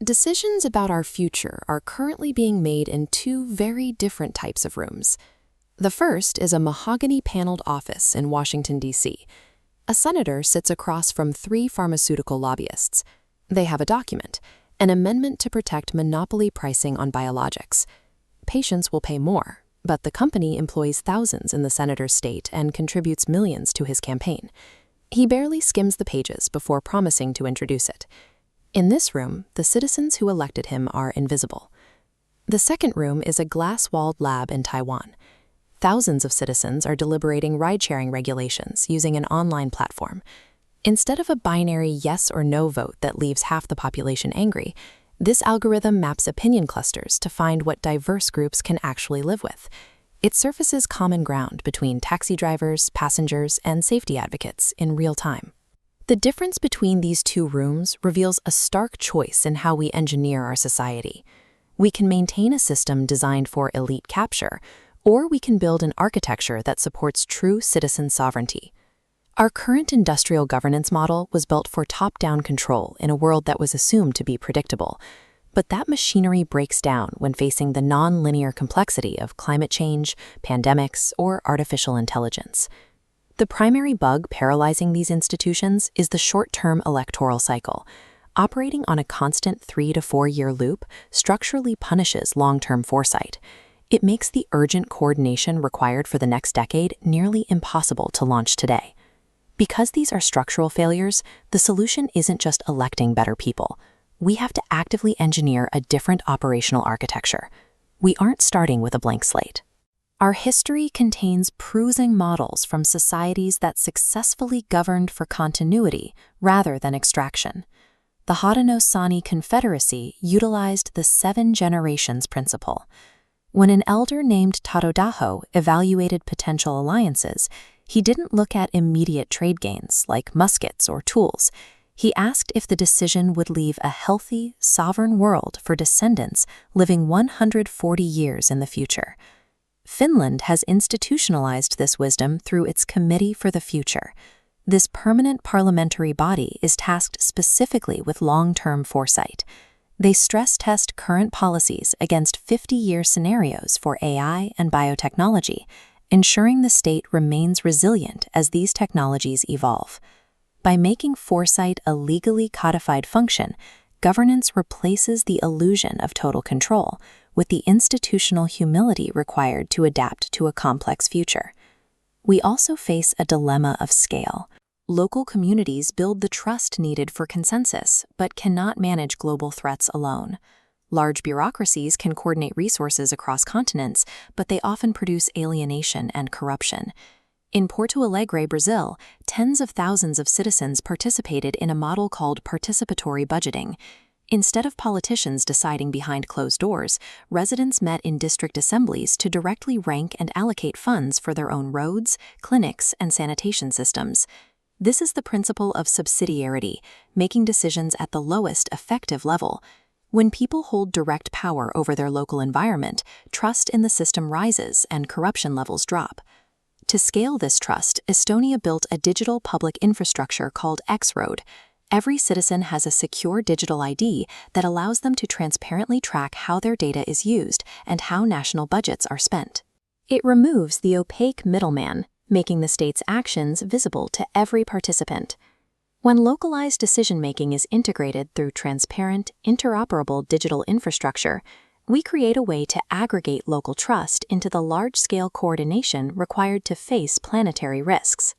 Decisions about our future are currently being made in two very different types of rooms. The first is a mahogany-paneled office in Washington, D.C. A senator sits across from 3 pharmaceutical lobbyists. They have a document, an amendment to protect monopoly pricing on biologics. Patients will pay more, but the company employs thousands in the senator's state and contributes millions to his campaign. He barely skims the pages before promising to introduce it. In this room, the citizens who elected him are invisible. The second room is a glass-walled lab in Taiwan. Thousands of citizens are deliberating ride-sharing regulations using an online platform. Instead of a binary yes or no vote that leaves half the population angry, this algorithm maps opinion clusters to find what diverse groups can actually live with. It surfaces common ground between taxi drivers, passengers, and safety advocates in real time. The difference between these two rooms reveals a stark choice in how we engineer our society. We can maintain a system designed for elite capture, or we can build an architecture that supports true citizen sovereignty. Our current industrial governance model was built for top-down control in a world that was assumed to be predictable. But that machinery breaks down when facing the non-linear complexity of climate change, pandemics, or artificial intelligence. The primary bug paralyzing these institutions is the short-term electoral cycle. Operating on a constant 3 to 4 year loop structurally punishes long-term foresight. It makes the urgent coordination required for the next decade nearly impossible to launch today. Because these are structural failures, the solution isn't just electing better people. We have to actively engineer a different operational architecture. We aren't starting with a blank slate. Our history contains proving models from societies that successfully governed for continuity rather than extraction. The Haudenosaunee Confederacy utilized the 7 generations principle. When an elder named Tadodaho evaluated potential alliances, he didn't look at immediate trade gains like muskets or tools. He asked if the decision would leave a healthy, sovereign world for descendants living 140 years in the future. Finland has institutionalized this wisdom through its Committee for the Future. This permanent parliamentary body is tasked specifically with long-term foresight. They stress-test current policies against 50-year scenarios for AI and biotechnology, ensuring the state remains resilient as these technologies evolve. By making foresight a legally codified function, governance replaces the illusion of total control with the institutional humility required to adapt to a complex future. We also face a dilemma of scale. Local communities build the trust needed for consensus, but cannot manage global threats alone. Large bureaucracies can coordinate resources across continents, but they often produce alienation and corruption. In Porto Alegre, Brazil, tens of thousands of citizens participated in a model called participatory budgeting. Instead of politicians deciding behind closed doors, residents met in district assemblies to directly rank and allocate funds for their own roads, clinics, and sanitation systems. This is the principle of subsidiarity, making decisions at the lowest effective level. When people hold direct power over their local environment, trust in the system rises and corruption levels drop. To scale this trust, Estonia built a digital public infrastructure called X-Road. Every citizen has a secure digital ID that allows them to transparently track how their data is used and how national budgets are spent. It removes the opaque middleman, making the state's actions visible to every participant. When localized decision-making is integrated through transparent, interoperable digital infrastructure, we create a way to aggregate local trust into the large-scale coordination required to face planetary risks.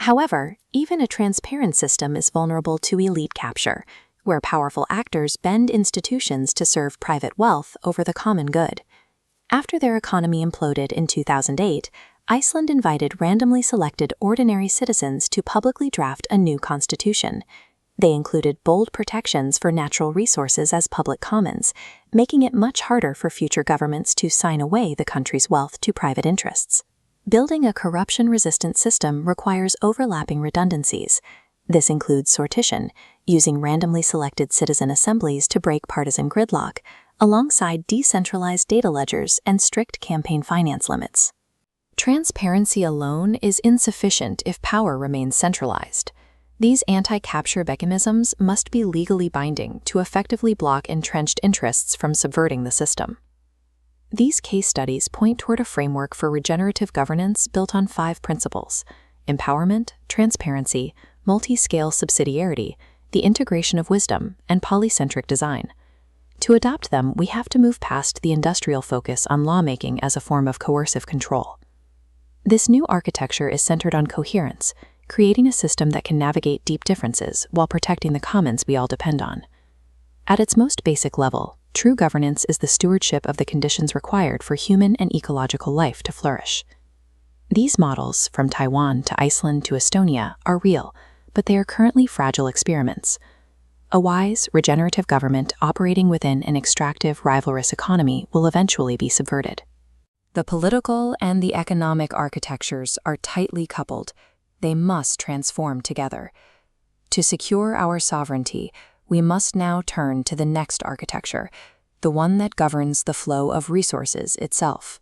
However, even a transparent system is vulnerable to elite capture, where powerful actors bend institutions to serve private wealth over the common good. After their economy imploded in 2008, Iceland invited randomly selected ordinary citizens to publicly draft a new constitution. They included bold protections for natural resources as public commons, making it much harder for future governments to sign away the country's wealth to private interests. Building a corruption-resistant system requires overlapping redundancies. This includes sortition, using randomly selected citizen assemblies to break partisan gridlock, alongside decentralized data ledgers and strict campaign finance limits. Transparency alone is insufficient if power remains centralized. These anti-capture mechanisms must be legally binding to effectively block entrenched interests from subverting the system. These case studies point toward a framework for regenerative governance built on 5 principles: empowerment, transparency, multi-scale subsidiarity, the integration of wisdom, and polycentric design. To adopt them, we have to move past the industrial focus on lawmaking as a form of coercive control. This new architecture is centered on coherence, creating a system that can navigate deep differences while protecting the commons we all depend on. At its most basic level, true governance is the stewardship of the conditions required for human and ecological life to flourish. These models, from Taiwan to Iceland to Estonia, are real, but they are currently fragile experiments. A wise, regenerative government operating within an extractive, rivalrous economy will eventually be subverted. The political and the economic architectures are tightly coupled. They must transform together. To secure our sovereignty, we must now turn to the next architecture, the one that governs the flow of resources itself.